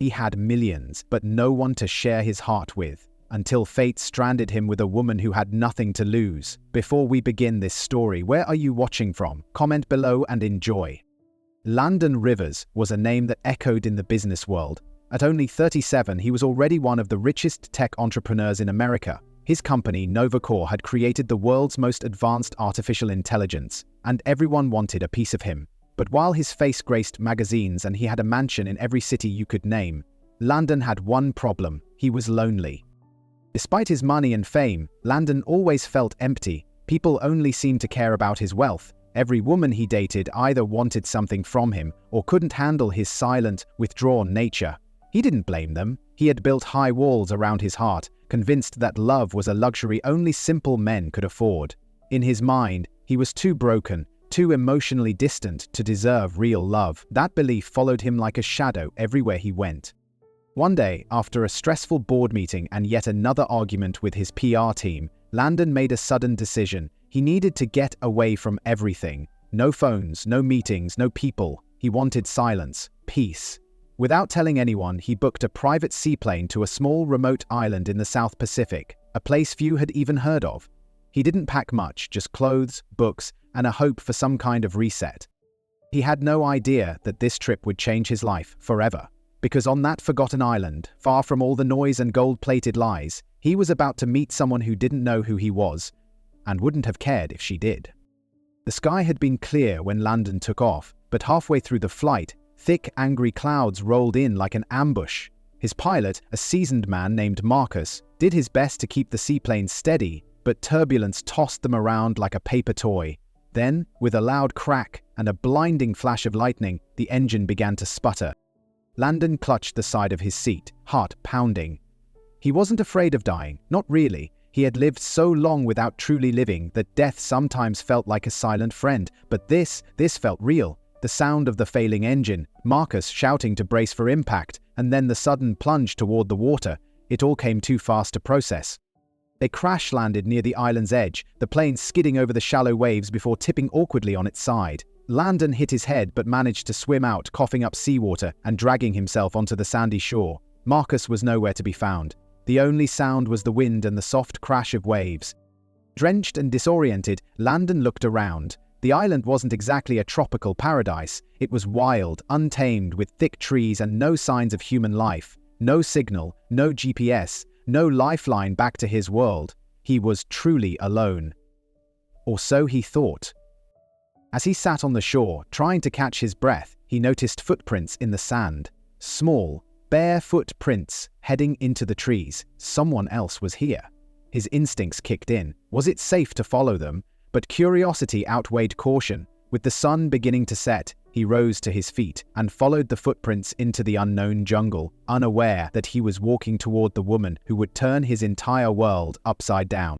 He had millions, but no one to share his heart with, until fate stranded him with a woman who had nothing to lose. Before we begin this story, where are you watching from? Comment below and enjoy. Landon Rivers was a name that echoed in the business world. At only 37, he was already one of the richest tech entrepreneurs in America. His company, Novacore, had created the world's most advanced artificial intelligence, and everyone wanted a piece of him. But while his face graced magazines and he had a mansion in every city you could name, Landon had one problem: he was lonely. Despite his money and fame, Landon always felt empty. People only seemed to care about his wealth. Every woman he dated either wanted something from him or couldn't handle his silent, withdrawn nature. He didn't blame them. He had built high walls around his heart, convinced that love was a luxury only simple men could afford. In his mind, he was too broken, too emotionally distant to deserve real love. That belief followed him like a shadow everywhere he went. One day, after a stressful board meeting and yet another argument with his PR team, Landon made a sudden decision. He needed to get away from everything. No phones, no meetings, no people. He wanted silence, peace. Without telling anyone, he booked a private seaplane to a small remote island in the South Pacific, a place few had even heard of. He didn't pack much, just clothes, books, and a hope for some kind of reset. He had no idea that this trip would change his life forever, because on that forgotten island, far from all the noise and gold-plated lies, he was about to meet someone who didn't know who he was, and wouldn't have cared if she did. The sky had been clear when Landon took off, but halfway through the flight, thick, angry clouds rolled in like an ambush. His pilot, a seasoned man named Marcus, did his best to keep the seaplane steady, but turbulence tossed them around like a paper toy. Then, with a loud crack and a blinding flash of lightning, the engine began to sputter. Landon clutched the side of his seat, heart pounding. He wasn't afraid of dying, not really. He had lived so long without truly living that death sometimes felt like a silent friend, but this felt real. The sound of the failing engine, Marcus shouting to brace for impact, and then the sudden plunge toward the water. It all came too fast to process. They crash-landed near the island's edge, the plane skidding over the shallow waves before tipping awkwardly on its side. Landon hit his head but managed to swim out, coughing up seawater and dragging himself onto the sandy shore. Marcus was nowhere to be found. The only sound was the wind and the soft crash of waves. Drenched and disoriented, Landon looked around. The island wasn't exactly a tropical paradise. It was wild, untamed, with thick trees and no signs of human life. No signal, no GPS, no lifeline back to his world. He was truly alone. Or so he thought. As he sat on the shore, trying to catch his breath, he noticed footprints in the sand. Small, bare footprints heading into the trees. Someone else was here. His instincts kicked in. Was it safe to follow them? But curiosity outweighed caution. With the sun beginning to set, he rose to his feet and followed the footprints into the unknown jungle, unaware that he was walking toward the woman who would turn his entire world upside down.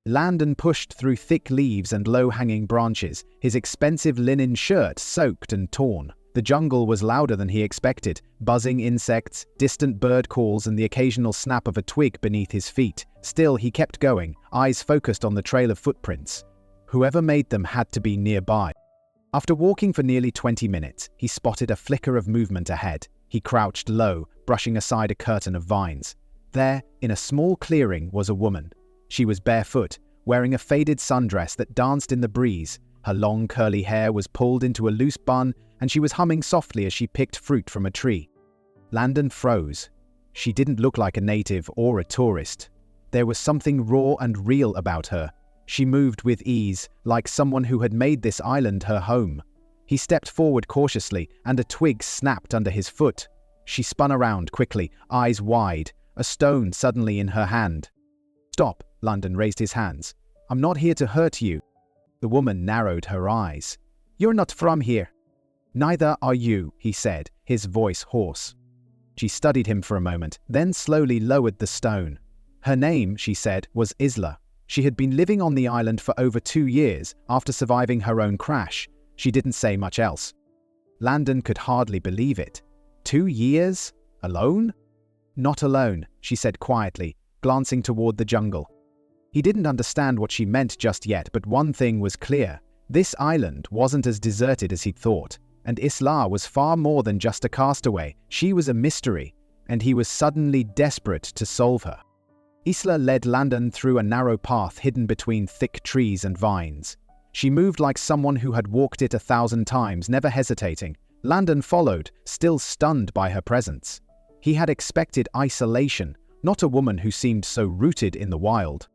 Landon pushed through thick leaves and low-hanging branches, his expensive linen shirt soaked and torn. The jungle was louder than he expected, buzzing insects, distant bird calls, and the occasional snap of a twig beneath his feet. Still, he kept going, eyes focused on the trail of footprints. Whoever made them had to be nearby. After walking for nearly 20 minutes, he spotted a flicker of movement ahead. He crouched low, brushing aside a curtain of vines. There, in a small clearing, was a woman. She was barefoot, wearing a faded sundress that danced in the breeze. Her long curly hair was pulled into a loose bun, and she was humming softly as she picked fruit from a tree. Landon froze. She didn't look like a native or a tourist. There was something raw and real about her. She moved with ease, like someone who had made this island her home. He stepped forward cautiously, and a twig snapped under his foot. She spun around quickly, eyes wide, a stone suddenly in her hand. "Stop," Landon raised his hands. "I'm not here to hurt you." The woman narrowed her eyes. "You're not from here." "Neither are you," he said, his voice hoarse. She studied him for a moment, then slowly lowered the stone. Her name, she said, was Isla. She had been living on the island for over 2 years after surviving her own crash. She didn't say much else. Landon could hardly believe it. 2 years? Alone? "Not alone," she said quietly, glancing toward the jungle. He didn't understand what she meant just yet, but one thing was clear. This island wasn't as deserted as he'd thought, and Isla was far more than just a castaway. She was a mystery, and he was suddenly desperate to solve her. Isla led Landon through a narrow path hidden between thick trees and vines. She moved like someone who had walked it 1,000 times, never hesitating. Landon followed, still stunned by her presence. He had expected isolation, not a woman who seemed so rooted in the wild.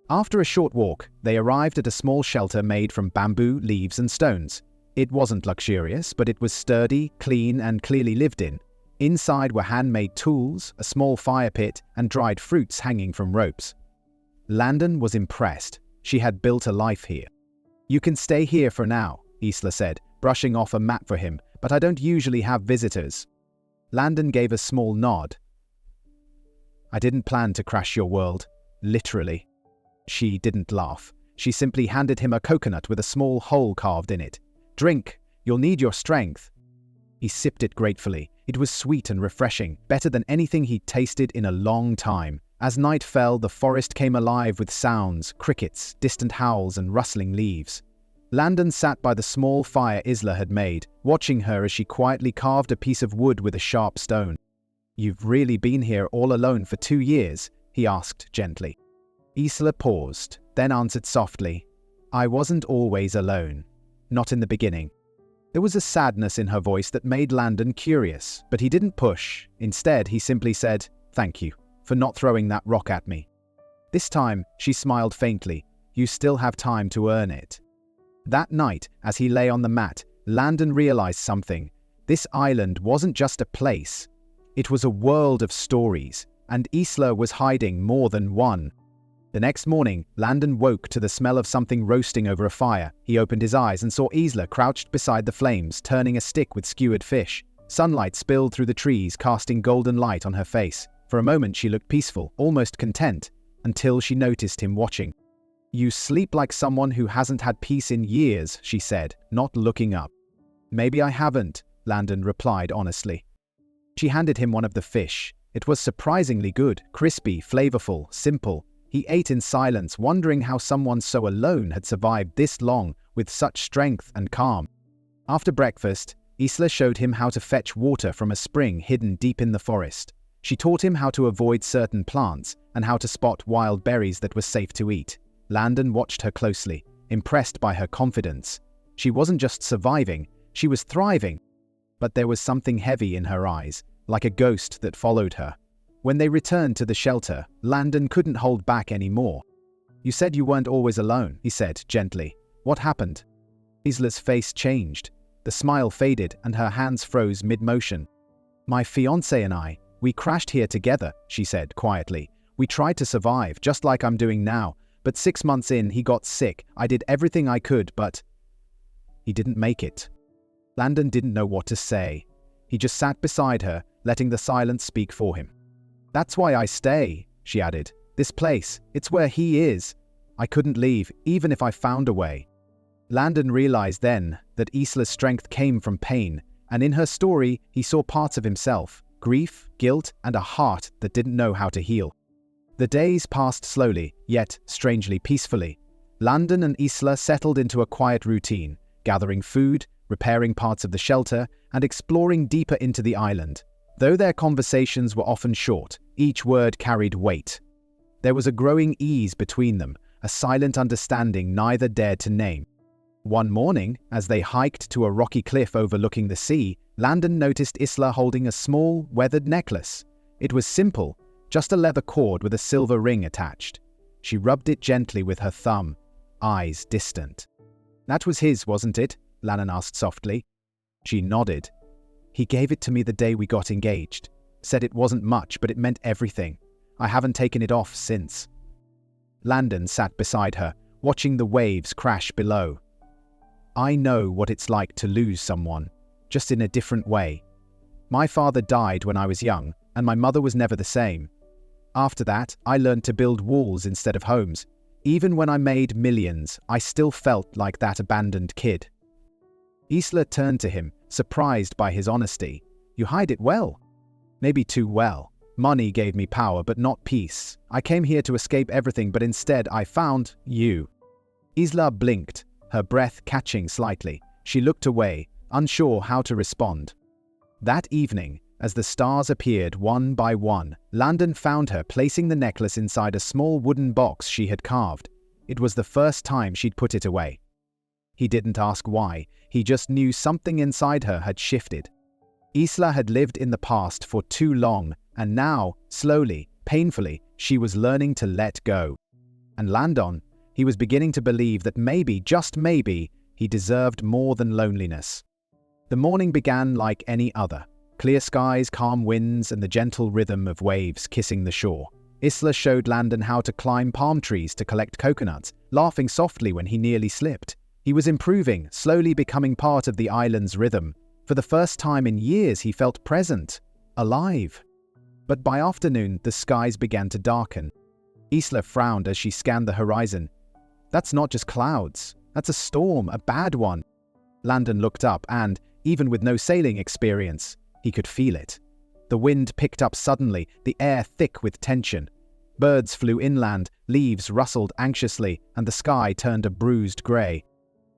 After a short walk, they arrived at a small shelter made from bamboo, leaves, and stones. It wasn't luxurious, but it was sturdy, clean, and clearly lived in. Inside were handmade tools, a small fire pit, and dried fruits hanging from ropes. Landon was impressed. She had built a life here. "You can stay here for now," Isla said, brushing off a mat for him, "but I don't usually have visitors." Landon gave a small nod. "I didn't plan to crash your world, literally." She didn't laugh. She simply handed him a coconut with a small hole carved in it. "Drink, you'll need your strength." He sipped it gratefully. It was sweet and refreshing, better than anything he'd tasted in a long time. As night fell, the forest came alive with sounds, crickets, distant howls, and rustling leaves. Landon sat by the small fire Isla had made, watching her as she quietly carved a piece of wood with a sharp stone. "You've really been here all alone for 2 years?" he asked gently. Isla paused, then answered softly, "I wasn't always alone. Not in the beginning." There was a sadness in her voice that made Landon curious, but he didn't push. Instead, he simply said, "Thank you for not throwing that rock at me." This time, she smiled faintly. "You still have time to earn it." That night, as he lay on the mat, Landon realized something. This island wasn't just a place. It was a world of stories, and Isla was hiding more than one. The next morning, Landon woke to the smell of something roasting over a fire. He opened his eyes and saw Isla crouched beside the flames, turning a stick with skewered fish. Sunlight spilled through the trees, casting golden light on her face. For a moment she looked peaceful, almost content, until she noticed him watching. "You sleep like someone who hasn't had peace in years," she said, not looking up. "Maybe I haven't," Landon replied honestly. She handed him one of the fish. It was surprisingly good, crispy, flavorful, simple. He ate in silence, wondering how someone so alone had survived this long with such strength and calm. After breakfast, Isla showed him how to fetch water from a spring hidden deep in the forest. She taught him how to avoid certain plants and how to spot wild berries that were safe to eat. Landon watched her closely, impressed by her confidence. She wasn't just surviving, she was thriving. But there was something heavy in her eyes, like a ghost that followed her. When they returned to the shelter, Landon couldn't hold back anymore. "You said you weren't always alone," he said gently. "What happened?" Isla's face changed. The smile faded and her hands froze mid-motion. "My fiancé and I, we crashed here together," she said quietly. "We tried to survive, just like I'm doing now. But 6 months in, he got sick. I did everything I could, but he didn't make it." Landon didn't know what to say. He just sat beside her, letting the silence speak for him. "That's why I stay," she added. "This place, it's where he is. I couldn't leave, even if I found a way." Landon realized then that Isla's strength came from pain, and in her story, he saw parts of himself, grief, guilt, and a heart that didn't know how to heal. The days passed slowly, yet strangely peacefully. Landon and Isla settled into a quiet routine, gathering food, repairing parts of the shelter, and exploring deeper into the island. Though their conversations were often short, each word carried weight. There was a growing ease between them, a silent understanding neither dared to name. One morning, as they hiked to a rocky cliff overlooking the sea, Landon noticed Isla holding a small, weathered necklace. It was simple, just a leather cord with a silver ring attached. She rubbed it gently with her thumb, eyes distant. "That was his, wasn't it?" Landon asked softly. She nodded. "He gave it to me the day we got engaged. Said it wasn't much, but it meant everything. I haven't taken it off since." Landon sat beside her, watching the waves crash below. "I know what it's like to lose someone, just in a different way. My father died when I was young, and my mother was never the same. After that, I learned to build walls instead of homes. Even when I made millions, I still felt like that abandoned kid." Isla turned to him, surprised by his honesty. "You hide it well." "Maybe too well. Money gave me power, but not peace. I came here to escape everything, but instead I found you." Isla blinked, her breath catching slightly. She looked away, unsure how to respond. That evening, As the stars appeared one by one, Landon found her placing the necklace inside a small wooden box she had carved. It was the first time she'd put it away. He didn't ask why, he just knew something inside her had shifted. Isla had lived in the past for too long, and now, slowly, painfully, she was learning to let go. And Landon, he was beginning to believe that maybe, just maybe, he deserved more than loneliness. The morning began like any other. Clear skies, calm winds, and the gentle rhythm of waves kissing the shore. Isla showed Landon how to climb palm trees to collect coconuts, laughing softly when he nearly slipped. He was improving, slowly becoming part of the island's rhythm. For the first time in years, he felt present, alive. But by afternoon, the skies began to darken. Isla frowned as she scanned the horizon. "That's not just clouds. That's a storm, a bad one." Landon looked up and, even with no sailing experience, he could feel it. The wind picked up suddenly, the air thick with tension. Birds flew inland, leaves rustled anxiously, and the sky turned a bruised grey.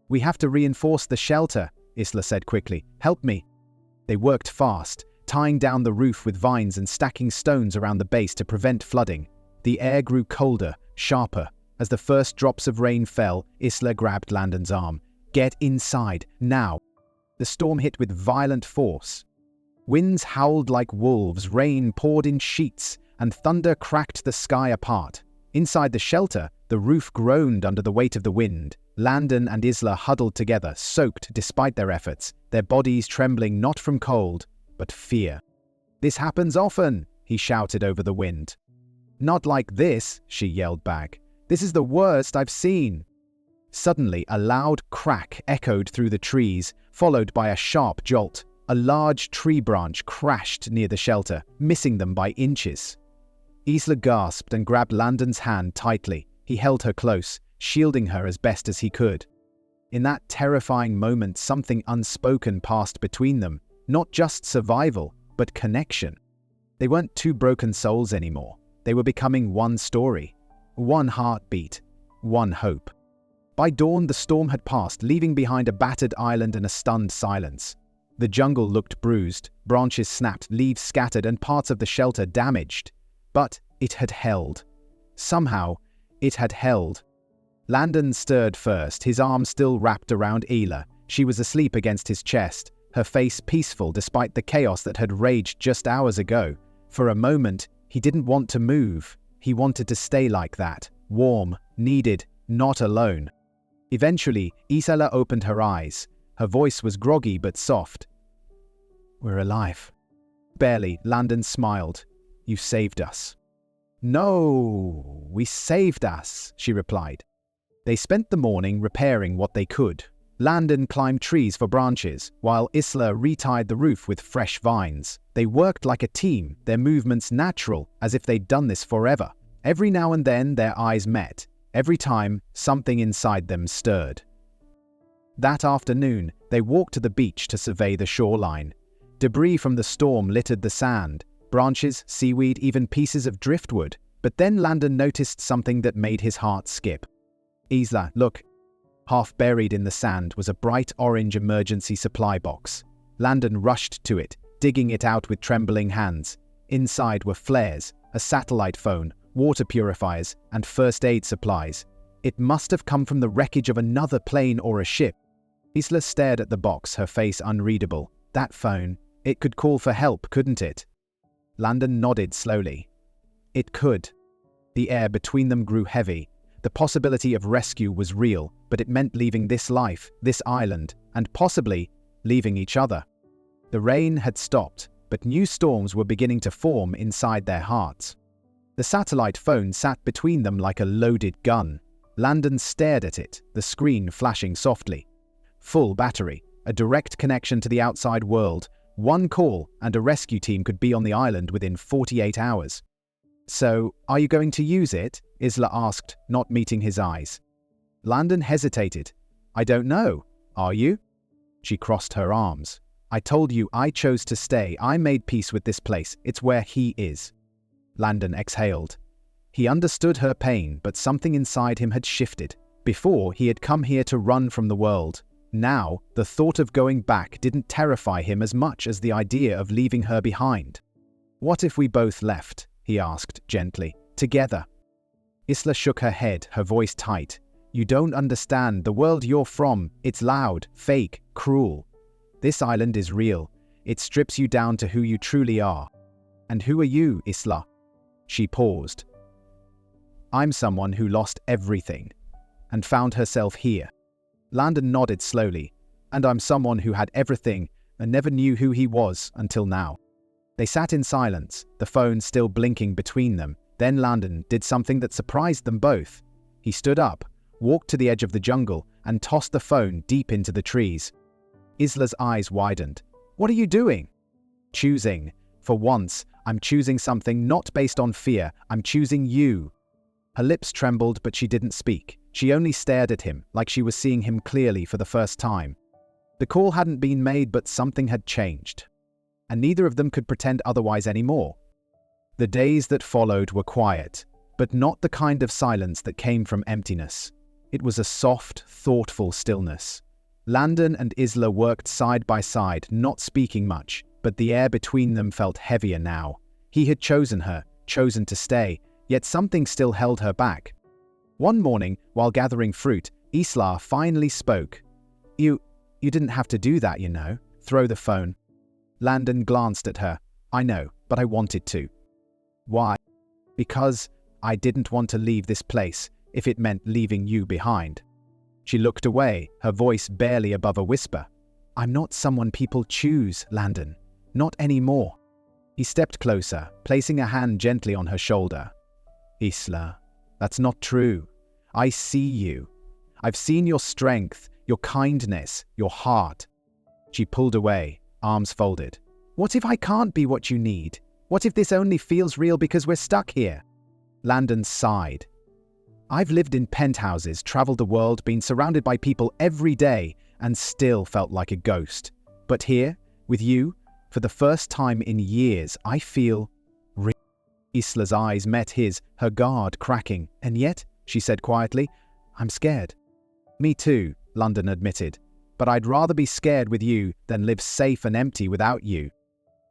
"We have to reinforce the shelter," Isla said quickly. "Help me." They worked fast, tying down the roof with vines and stacking stones around the base to prevent flooding. The air grew colder, sharper. As the first drops of rain fell, Isla grabbed Landon's arm. "Get inside, now." The storm hit with violent force. Winds howled like wolves, rain poured in sheets, and thunder cracked the sky apart. Inside the shelter, the roof groaned under the weight of the wind. Landon and Isla huddled together, soaked despite their efforts, their bodies trembling not from cold, but fear. "This happens often," he shouted over the wind. "Not like this," she yelled back. "This is the worst I've seen." Suddenly, a loud crack echoed through the trees, followed by a sharp jolt. A large tree branch crashed near the shelter, missing them by inches. Isla gasped and grabbed Landon's hand tightly. He held her close, shielding her as best as he could. In that terrifying moment, something unspoken passed between them. Not just survival, but connection. They weren't two broken souls anymore. They were becoming one story, one heartbeat, one hope. By dawn, the storm had passed, leaving behind a battered island and a stunned silence. The jungle looked bruised, branches snapped, leaves scattered, and parts of the shelter damaged. But it had held. Somehow, it had held. Landon stirred first, his arm still wrapped around Isla. She was asleep against his chest, her face peaceful despite the chaos that had raged just hours ago. For a moment, he didn't want to move. He wanted to stay like that, warm, needed, not alone. Eventually, Isla opened her eyes. Her voice was groggy but soft. "We're alive." Barely, Landon smiled. "You saved us." "No, we saved us," she replied. They spent the morning repairing what they could. Landon climbed trees for branches, while Isla retied the roof with fresh vines. They worked like a team, their movements natural, as if they'd done this forever. Every now and then their eyes met. Every time, something inside them stirred. That afternoon, they walked to the beach to survey the shoreline. Debris from the storm littered the sand, branches, seaweed, even pieces of driftwood. But then Landon noticed something that made his heart skip. "Isla, look." Half buried in the sand was a bright orange emergency supply box. Landon rushed to it, digging it out with trembling hands. Inside were flares, a satellite phone, water purifiers, and first aid supplies. It must have come from the wreckage of another plane or a ship. Isla stared at the box, her face unreadable. That phone, it could call for help, couldn't it? Landon nodded slowly. It could. The air between them grew heavy. The possibility of rescue was real, but it meant leaving this life, this island, and possibly leaving each other. The rain had stopped, but new storms were beginning to form inside their hearts. The satellite phone sat between them like a loaded gun. Landon stared at it, the screen flashing softly. Full battery, a direct connection to the outside world. One call, and a rescue team could be on the island within 48 hours. "So, are you going to use it?" Isla asked, not meeting his eyes. Landon hesitated. "I don't know. Are you?" She crossed her arms. "I told you I chose to stay. I made peace with this place. It's where he is." Landon exhaled. He understood her pain, but something inside him had shifted. Before, he had come here to run from the world. Now, the thought of going back didn't terrify him as much as the idea of leaving her behind. "What if we both left?" he asked gently. "Together?" Isla shook her head, her voice tight. "You don't understand. The world you're from, it's loud, fake, cruel. This island is real. It strips you down to who you truly are." "And who are you, Isla?" She paused. "I'm someone who lost everything and found herself here." Landon nodded slowly. "And I'm someone who had everything and never knew who he was until now." They sat in silence, the phone still blinking between them. Then Landon did something that surprised them both. He stood up, walked to the edge of the jungle, and tossed the phone deep into the trees. Isla's eyes widened. "What are you doing?" "Choosing. For once, I'm choosing something not based on fear. I'm choosing you." Her lips trembled, but she didn't speak. She only stared at him, like she was seeing him clearly for the first time. The call hadn't been made, but something had changed. And neither of them could pretend otherwise anymore. The days that followed were quiet, but not the kind of silence that came from emptiness. It was a soft, thoughtful stillness. Landon and Isla worked side by side, not speaking much, but the air between them felt heavier now. He had chosen her, chosen to stay, yet something still held her back. One morning, while gathering fruit, Isla finally spoke. You didn't have to do that, you know. Throw the phone." Landon glanced at her. "I know, but I wanted to." "Why?" "Because I didn't want to leave this place, if it meant leaving you behind." She looked away, her voice barely above a whisper. "I'm not someone people choose, Landon. Not anymore." He stepped closer, placing a hand gently on her shoulder. "Isla, that's not true. I see you. I've seen your strength, your kindness, your heart." She pulled away, arms folded. "What if I can't be what you need? What if this only feels real because we're stuck here?" Landon sighed. "I've lived in penthouses, traveled the world, been surrounded by people every day, and still felt like a ghost. But here, with you, for the first time in years, I feel real." Isla's eyes met his, her guard cracking. "And yet," she said quietly, "I'm scared." "Me too," Landon admitted. "But I'd rather be scared with you than live safe and empty without you."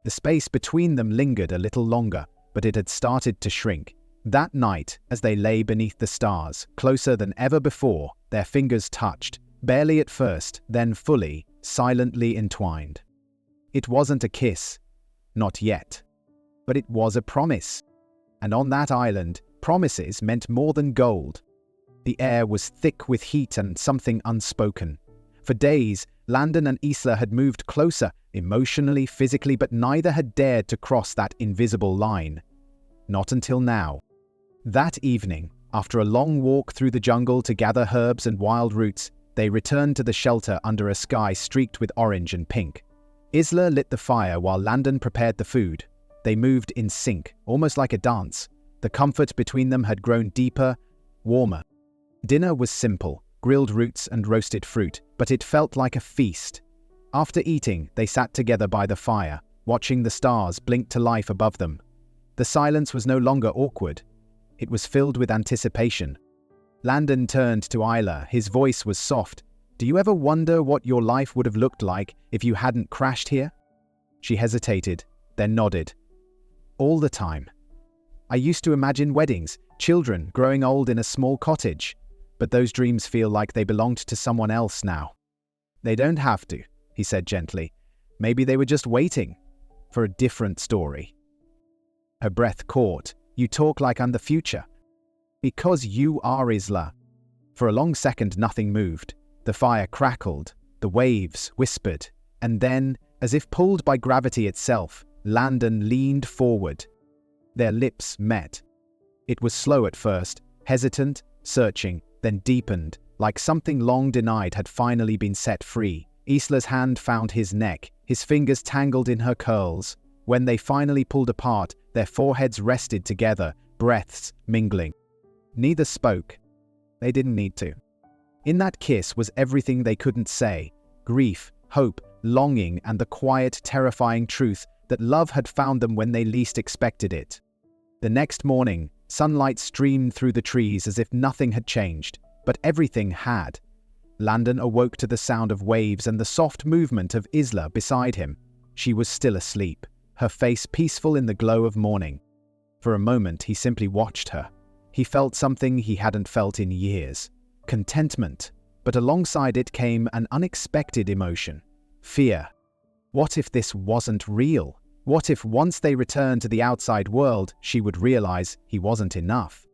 The space between them lingered a little longer, but it had started to shrink. That night, as they lay beneath the stars, closer than ever before, their fingers touched, barely at first, then fully, silently entwined. It wasn't a kiss, not yet. But it was a promise. And on that island, promises meant more than gold. The air was thick with heat and something unspoken. For days, Landon and Isla had moved closer, emotionally, physically, but neither had dared to cross that invisible line. Not until now. That evening, after a long walk through the jungle to gather herbs and wild roots, they returned to the shelter under a sky streaked with orange and pink. Isla lit the fire while Landon prepared the food. They moved in sync, almost like a dance. The comfort between them had grown deeper, warmer. Dinner was simple, grilled roots and roasted fruit, but it felt like a feast. After eating, they sat together by the fire, watching the stars blink to life above them. The silence was no longer awkward. It was filled with anticipation. Landon turned to Isla, his voice was soft. "Do you ever wonder what your life would have looked like if you hadn't crashed here?" She hesitated, then nodded. "All the time. I used to imagine weddings, children growing old in a small cottage, but those dreams feel like they belonged to someone else now." "They don't have to," he said gently. "Maybe they were just waiting for a different story." Her breath caught. "You talk like I'm the future." "Because you are, Isla." For a long second nothing moved. The fire crackled, the waves whispered, and then, as if pulled by gravity itself, Landon leaned forward. Their lips met. It was slow at first, hesitant, searching, then deepened, like something long denied had finally been set free. Isla's hand found his neck, his fingers tangled in her curls. When they finally pulled apart, their foreheads rested together, breaths mingling. Neither spoke. They didn't need to. In that kiss was everything they couldn't say: grief, hope, longing, and the quiet, terrifying truth that love had found them when they least expected it. The next morning, sunlight streamed through the trees as if nothing had changed, but everything had. Landon awoke to the sound of waves and the soft movement of Isla beside him. She was still asleep, her face peaceful in the glow of morning. For a moment, he simply watched her. He felt something he hadn't felt in years. Contentment. But alongside it came an unexpected emotion. Fear. What if this wasn't real? What if once they returned to the outside world, she would realize he wasn't enough?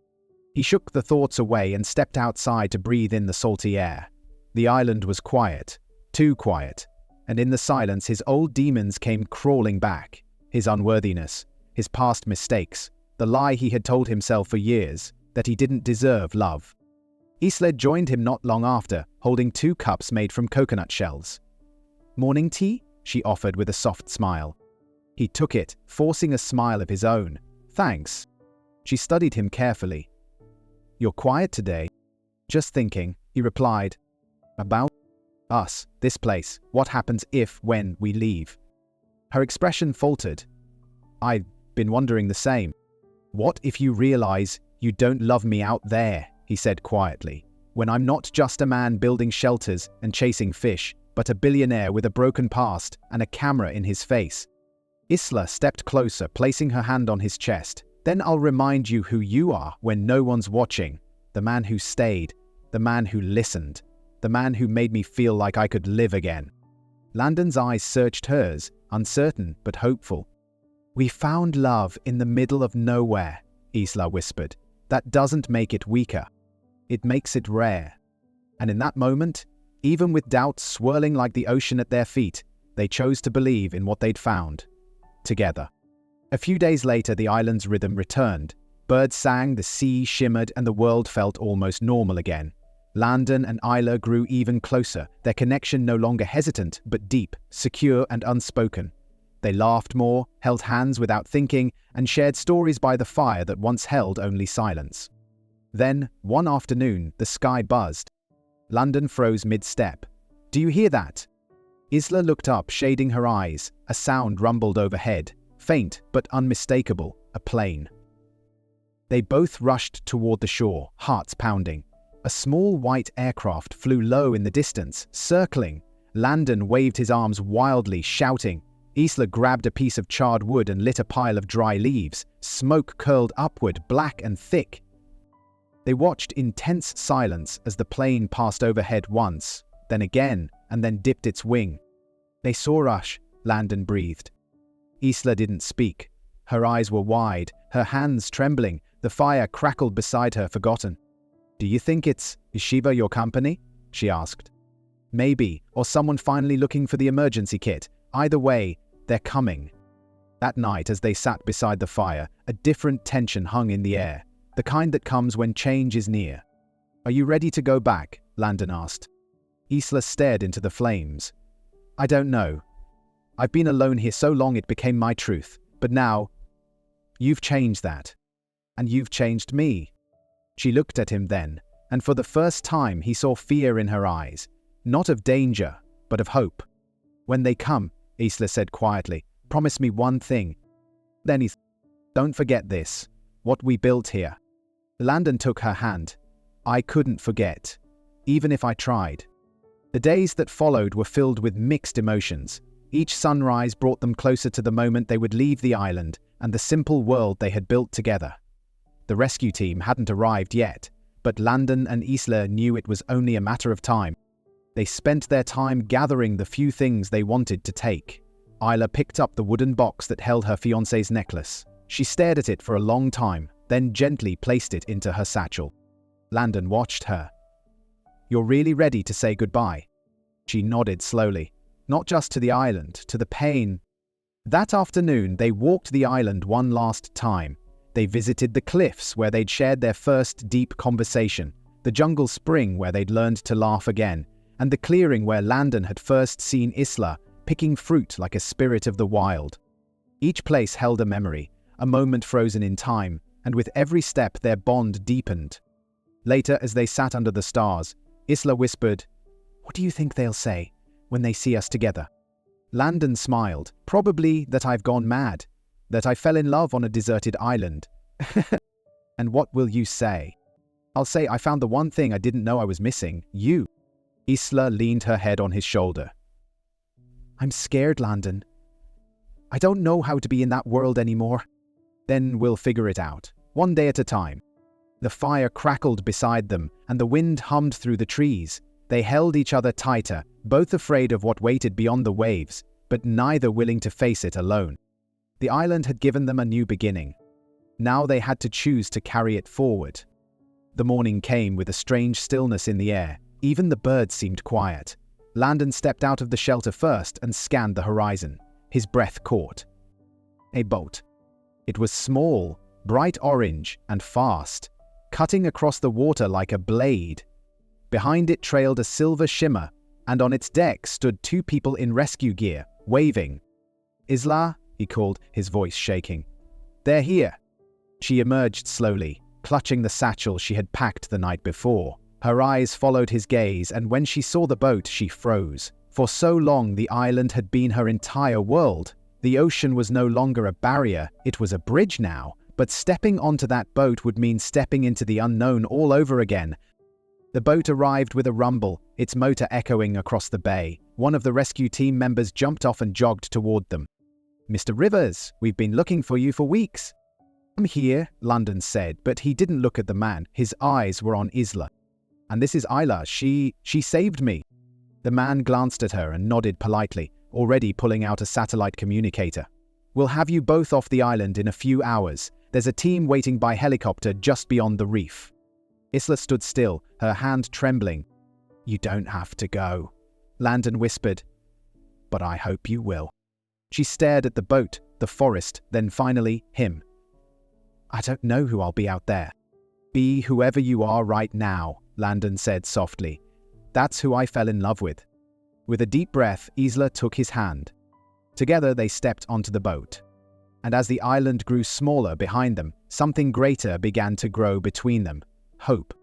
He shook the thoughts away and stepped outside to breathe in the salty air. The island was quiet. Too quiet. And in the silence, his old demons came crawling back. His unworthiness. His past mistakes. The lie he had told himself for years, that he didn't deserve love. Isla joined him not long after, holding 2 cups made from coconut shells. "Morning tea?" she offered with a soft smile. He took it, forcing a smile of his own. "Thanks." She studied him carefully. "You're quiet today." "Just thinking," he replied. "About us, this place, what happens when we leave." Her expression faltered. "I've been wondering the same." "What if you realize you don't love me out there?" he said quietly. "When I'm not just a man building shelters and chasing fish, but a billionaire with a broken past and a camera in his face." Isla stepped closer, placing her hand on his chest. "Then I'll remind you who you are when no one's watching. The man who stayed, the man who listened, the man who made me feel like I could live again." Landon's eyes searched hers, uncertain but hopeful. "We found love in the middle of nowhere," Isla whispered. "That doesn't make it weaker. It makes it rare." And in that moment, even with doubts swirling like the ocean at their feet, they chose to believe in what they'd found. Together. A few days later, the island's rhythm returned. Birds sang, the sea shimmered, and the world felt almost normal again. Landon and Isla grew even closer, their connection no longer hesitant, but deep, secure, and unspoken. They laughed more, held hands without thinking, and shared stories by the fire that once held only silence. Then, one afternoon, the sky buzzed. Landon froze mid-step. "Do you hear that?" Isla looked up, shading her eyes. A sound rumbled overhead, faint but unmistakable, a plane. They both rushed toward the shore, hearts pounding. A small white aircraft flew low in the distance, circling. Landon waved his arms wildly, shouting. Isla grabbed a piece of charred wood and lit a pile of dry leaves. Smoke curled upward, black and thick. They watched in tense silence as the plane passed overhead once, then again, and then dipped its wing. "They saw us," Landon breathed. Isla didn't speak. Her eyes were wide, her hands trembling, the fire crackled beside her, forgotten. "Do you think is Shiva your company?" she asked. "Maybe, or someone finally looking for the emergency kit. Either way, they're coming." That night, as they sat beside the fire, a different tension hung in the air, the kind that comes when change is near. "Are you ready to go back?" Landon asked. Isla stared into the flames. "I don't know. I've been alone here so long it became my truth. But now, you've changed that. And you've changed me." She looked at him then, and for the first time he saw fear in her eyes. Not of danger, but of hope. "When they come," Isla said quietly, "promise me one thing." Then "Don't forget this. What we built here." Landon took her hand. "I couldn't forget. Even if I tried." The days that followed were filled with mixed emotions. Each sunrise brought them closer to the moment they would leave the island and the simple world they had built together. The rescue team hadn't arrived yet, but Landon and Isla knew it was only a matter of time. They spent their time gathering the few things they wanted to take. Isla picked up the wooden box that held her fiancé's necklace. She stared at it for a long time, then gently placed it into her satchel. Landon watched her. "You're really ready to say goodbye?" She nodded slowly. Not just to the island, to the pain. That afternoon, they walked the island one last time. They visited the cliffs where they'd shared their first deep conversation, the jungle spring where they'd learned to laugh again, and the clearing where Landon had first seen Isla picking fruit like a spirit of the wild. Each place held a memory, a moment frozen in time, and with every step their bond deepened. Later, as they sat under the stars, Isla whispered, "What do you think they'll say when they see us together?" Landon smiled. "Probably that I've gone mad, that I fell in love on a deserted island." "And what will you say?" "I'll say I found the one thing I didn't know I was missing, you." Isla leaned her head on his shoulder. I'm scared, Landon. I don't know how to be in that world anymore. Then we'll figure it out, one day at a time. The fire crackled beside them, and the wind hummed through the trees. They held each other tighter, both afraid of what waited beyond the waves, but neither willing to face it alone. The island had given them a new beginning. Now they had to choose to carry it forward. The morning came with a strange stillness in the air. Even the birds seemed quiet. Landon stepped out of the shelter first and scanned the horizon. His breath caught. A boat. It was small, bright orange, and fast, cutting across the water like a blade. Behind it trailed a silver shimmer, and on its deck stood two people in rescue gear, waving. Isla, he called, his voice shaking. They're here. She emerged slowly, clutching the satchel she had packed the night before. Her eyes followed his gaze, and when she saw the boat, she froze. For so long, the island had been her entire world. The ocean was no longer a barrier, it was a bridge now, but stepping onto that boat would mean stepping into the unknown all over again. The boat arrived with a rumble, its motor echoing across the bay. One of the rescue team members jumped off and jogged toward them. Mr. Rivers, we've been looking for you for weeks. I'm here, Landon said, but he didn't look at the man. His eyes were on Isla. And this is Isla. She saved me. The man glanced at her and nodded politely, already pulling out a satellite communicator. We'll have you both off the island in a few hours. There's a team waiting by helicopter just beyond the reef. Isla stood still, her hand trembling. You don't have to go, Landon whispered. But I hope you will. She stared at the boat, the forest, then finally him. I don't know who I'll be out there. Be whoever you are right now, Landon said softly. That's who I fell in love with. With a deep breath, Isla took his hand. Together they stepped onto the boat. And as the island grew smaller behind them, something greater began to grow between them. Hope.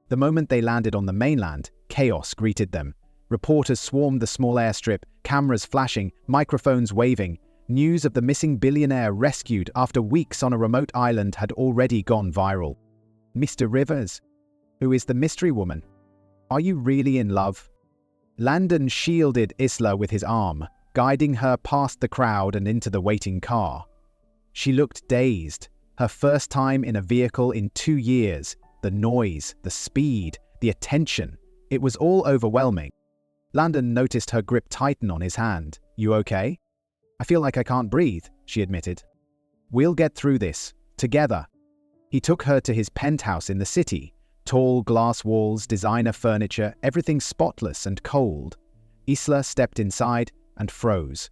The moment they landed on the mainland, chaos greeted them. Reporters swarmed the small airstrip, cameras flashing, microphones waving. News of the missing billionaire rescued after weeks on a remote island had already gone viral. Mr. Rivers, who is the mystery woman? Are you really in love? Landon shielded Isla with his arm, guiding her past the crowd and into the waiting car. She looked dazed, her first time in a vehicle in 2 years. The noise, the speed, the attention. It was all overwhelming. Landon noticed her grip tighten on his hand. You okay? I feel like I can't breathe, she admitted. We'll get through this, together. He took her to his penthouse in the city. Tall glass walls, designer furniture, everything spotless and cold. Isla stepped inside and froze.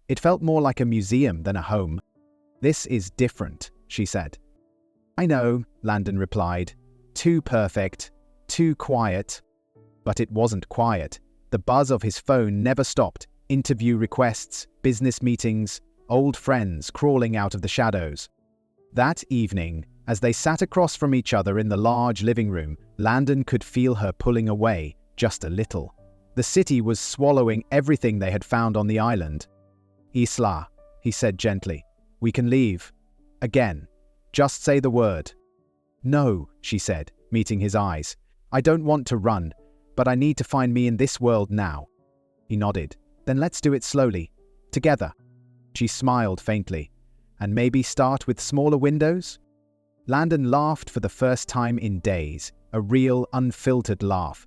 It felt more like a museum than a home. This is different, she said. I know, Landon replied. Too perfect, too quiet. But it wasn't quiet. The buzz of his phone never stopped. Interview requests, business meetings, old friends crawling out of the shadows. That evening, as they sat across from each other in the large living room, Landon could feel her pulling away, just a little. The city was swallowing everything they had found on the island. Isla, he said gently, we can leave. Again. Just say the word. No, she said, meeting his eyes. I don't want to run, but I need to find me in this world now. He nodded. Then let's do it slowly. Together. She smiled faintly. And maybe start with smaller windows? Landon laughed for the first time in days, a real, unfiltered laugh.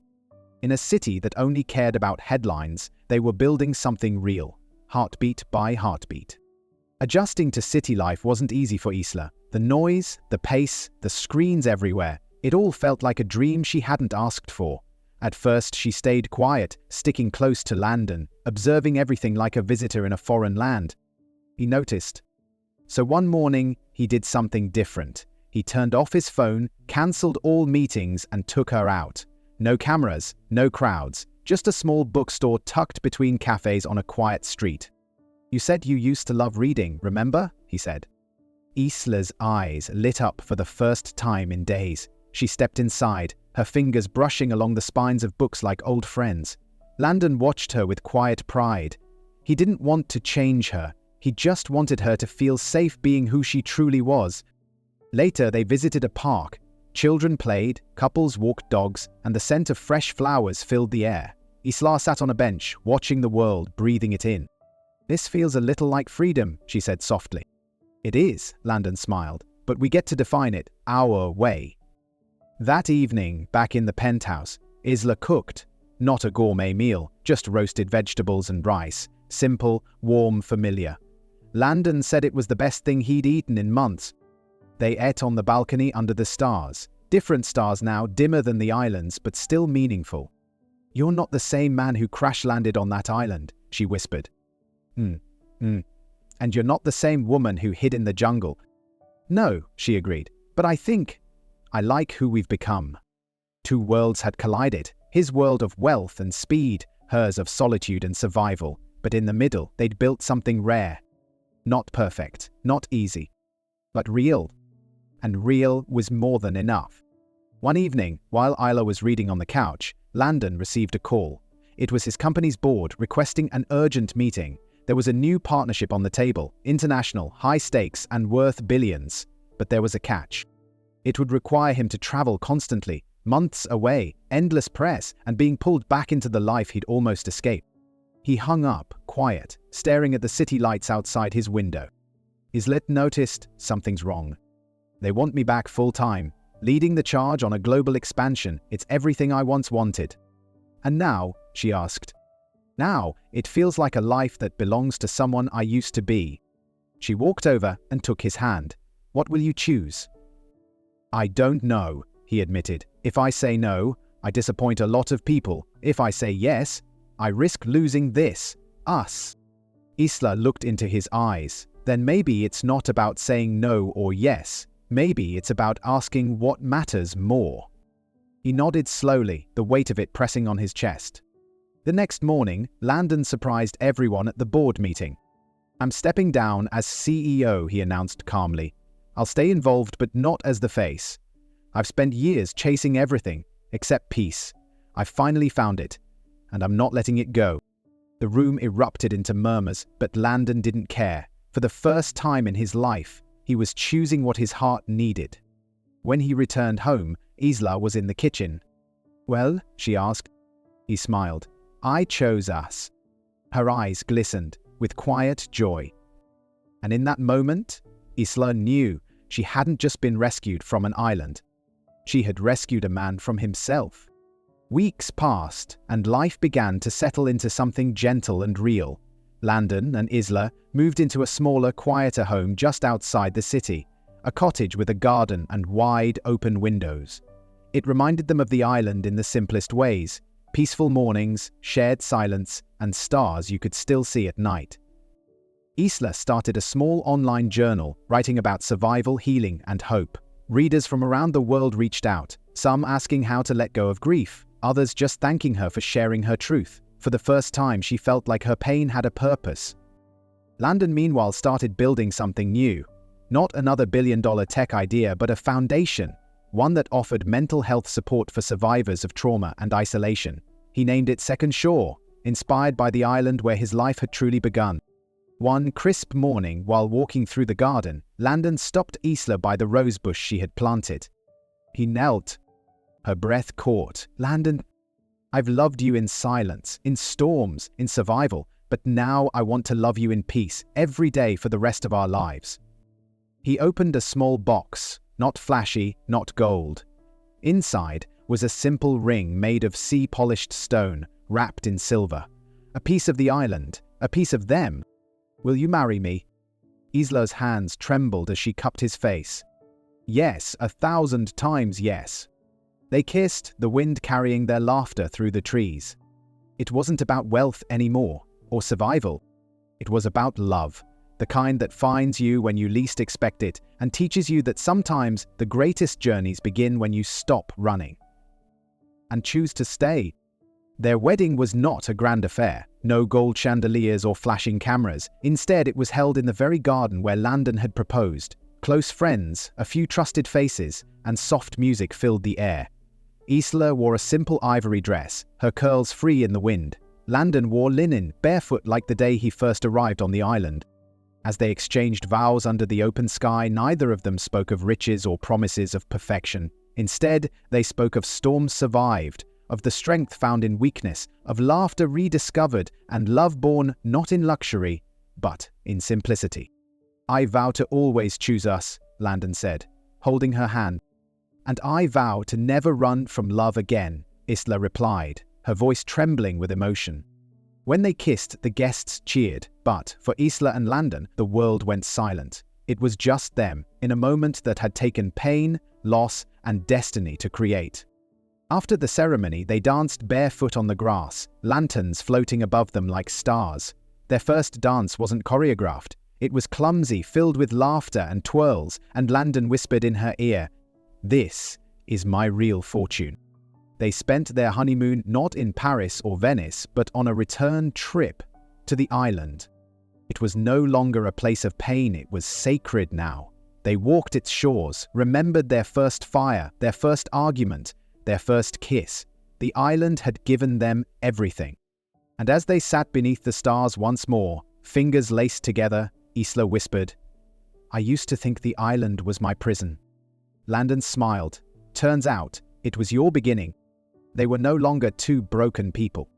In a city that only cared about headlines, they were building something real, heartbeat by heartbeat. Adjusting to city life wasn't easy for Isla. The noise, the pace, the screens everywhere, it all felt like a dream she hadn't asked for. At first she stayed quiet, sticking close to Landon, observing everything like a visitor in a foreign land. He noticed. So one morning, he did something different. He turned off his phone, cancelled all meetings, and took her out. No cameras, no crowds, just a small bookstore tucked between cafes on a quiet street. You said you used to love reading, remember? He said. Isla's eyes lit up for the first time in days. She stepped inside, her fingers brushing along the spines of books like old friends. Landon watched her with quiet pride. He didn't want to change her. He just wanted her to feel safe being who she truly was. Later, they visited a park. Children played, couples walked dogs, and the scent of fresh flowers filled the air. Isla sat on a bench, watching the world, breathing it in. "This feels a little like freedom," she said softly. "It is," Landon smiled, "but we get to define it our way." That evening, back in the penthouse, Isla cooked. Not a gourmet meal, just roasted vegetables and rice. Simple, warm, familiar. Landon said it was the best thing he'd eaten in months. They ate on the balcony under the stars. Different stars now, dimmer than the islands, but still meaningful. "You're not the same man who crash-landed on that island," she whispered. And you're not the same woman who hid in the jungle." "No," she agreed, "but I think I like who we've become." Two worlds had collided, his world of wealth and speed, hers of solitude and survival, but in the middle they'd built something rare. Not perfect, not easy, but real. And real was more than enough. One evening, while Isla was reading on the couch, Landon received a call. It was his company's board requesting an urgent meeting. There was a new partnership on the table, international, high stakes, and worth billions. But there was a catch. It would require him to travel constantly, months away, endless press, and being pulled back into the life he'd almost escaped. He hung up, quiet, staring at the city lights outside his window. Isla noticed something's wrong. "They want me back full-time, leading the charge on a global expansion. It's everything I once wanted." "And now?" she asked. "Now, it feels like a life that belongs to someone I used to be." She walked over and took his hand. "What will you choose?" "I don't know," he admitted. "If I say no, I disappoint a lot of people. If I say yes, I risk losing this, us." Isla looked into his eyes. "Then maybe it's not about saying no or yes. Maybe it's about asking what matters more." He nodded slowly, the weight of it pressing on his chest. The next morning, Landon surprised everyone at the board meeting. "I'm stepping down as CEO," he announced calmly. "I'll stay involved, but not as the face. I've spent years chasing everything, except peace. I've finally found it, and I'm not letting it go." The room erupted into murmurs, but Landon didn't care. For the first time in his life, he was choosing what his heart needed. When he returned home, Isla was in the kitchen. "Well?" she asked. He smiled. "I chose us." Her eyes glistened with quiet joy. And in that moment, Isla knew she hadn't just been rescued from an island. She had rescued a man from himself. Weeks passed, and life began to settle into something gentle and real. Landon and Isla moved into a smaller, quieter home just outside the city, a cottage with a garden and wide, open windows. It reminded them of the island in the simplest ways: peaceful mornings, shared silence, and stars you could still see at night. Isla started a small online journal writing about survival, healing, and hope. Readers from around the world reached out, some asking how to let go of grief, others just thanking her for sharing her truth. For the first time, she felt like her pain had a purpose. Landon, meanwhile, started building something new. Not another billion-dollar tech idea, but a foundation, one that offered mental health support for survivors of trauma and isolation. He named it Second Shore, inspired by the island where his life had truly begun. One crisp morning, while walking through the garden, Landon stopped Isla by the rose bush she had planted. He knelt. Her breath caught. "Landon, I've loved you in silence, in storms, in survival, but now I want to love you in peace, every day for the rest of our lives." He opened a small box, not flashy, not gold. Inside was a simple ring made of sea-polished stone, wrapped in silver. A piece of the island, a piece of them. "Will you marry me?" Isla's hands trembled as she cupped his face. Yes, 1,000 times yes. They kissed, the wind carrying their laughter through the trees. It wasn't about wealth anymore, or survival. It was about love, the kind that finds you when you least expect it and teaches you that sometimes the greatest journeys begin when you stop running and choose to stay. Their wedding was not a grand affair, no gold chandeliers or flashing cameras. Instead, it was held in the very garden where Landon had proposed. Close friends, a few trusted faces, and soft music filled the air. Isla wore a simple ivory dress, her curls free in the wind. Landon wore linen, barefoot like the day he first arrived on the island. As they exchanged vows under the open sky, neither of them spoke of riches or promises of perfection. Instead, they spoke of storms survived, of the strength found in weakness, of laughter rediscovered, and love born not in luxury, but in simplicity. "I vow to always choose us," Landon said, holding her hand. "And I vow to never run from love again," Isla replied, her voice trembling with emotion. When they kissed, the guests cheered, but for Isla and Landon, the world went silent. It was just them, in a moment that had taken pain, loss, and destiny to create. After the ceremony, they danced barefoot on the grass, lanterns floating above them like stars. Their first dance wasn't choreographed. It was clumsy, filled with laughter and twirls, and Landon whispered in her ear, "This is my real fortune." They spent their honeymoon not in Paris or Venice, but on a return trip to the island. It was no longer a place of pain, it was sacred now. They walked its shores, remembered their first fire, their first argument, their first kiss. The island had given them everything. And as they sat beneath the stars once more, fingers laced together, Isla whispered, "I used to think the island was my prison." Landon smiled. "Turns out, it was your beginning." They were no longer two broken people.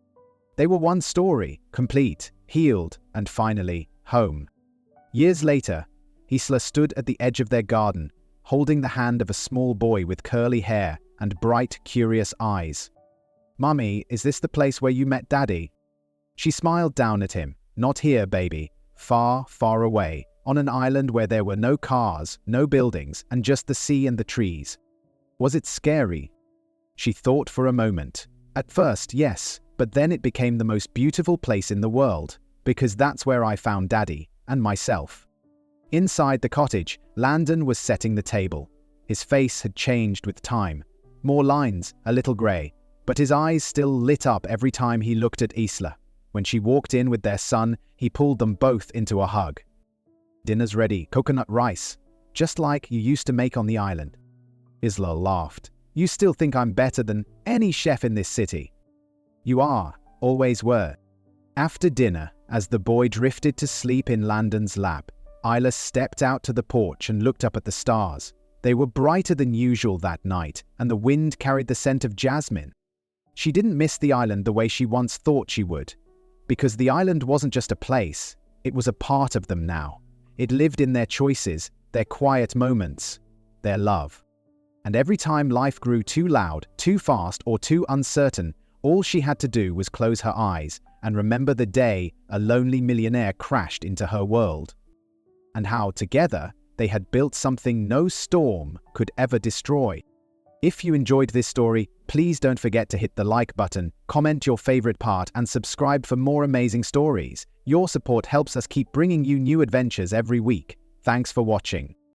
They were one story, complete, healed, and finally, home. Years later, Isla stood at the edge of their garden, holding the hand of a small boy with curly hair and bright, curious eyes. "Mummy, is this the place where you met Daddy?" She smiled down at him. "Not here, baby. Far, far away, on an island where there were no cars, no buildings, and just the sea and the trees." Was it scary? She thought for a moment. At first, yes, but then it became the most beautiful place in the world, because that's where I found Daddy and myself. Inside the cottage, Landon was setting the table. His face had changed with time. More lines, a little grey, but his eyes still lit up every time he looked at Isla. When she walked in with their son, he pulled them both into a hug. "Dinner's ready, coconut rice, just like you used to make on the island." Isla laughed. "You still think I'm better than any chef in this city?" "You are, always were." After dinner, as the boy drifted to sleep in Landon's lap, Isla stepped out to the porch and looked up at the stars. They were brighter than usual that night, and the wind carried the scent of jasmine. She didn't miss the island the way she once thought she would, because the island wasn't just a place, it was a part of them now. It lived in their choices, their quiet moments, their love. And every time life grew too loud, too fast, or too uncertain, all she had to do was close her eyes and remember the day a lonely millionaire crashed into her world. And how, together, they had built something no storm could ever destroy. If you enjoyed this story, please don't forget to hit the like button, comment your favorite part, and subscribe for more amazing stories. Your support helps us keep bringing you new adventures every week. Thanks for watching.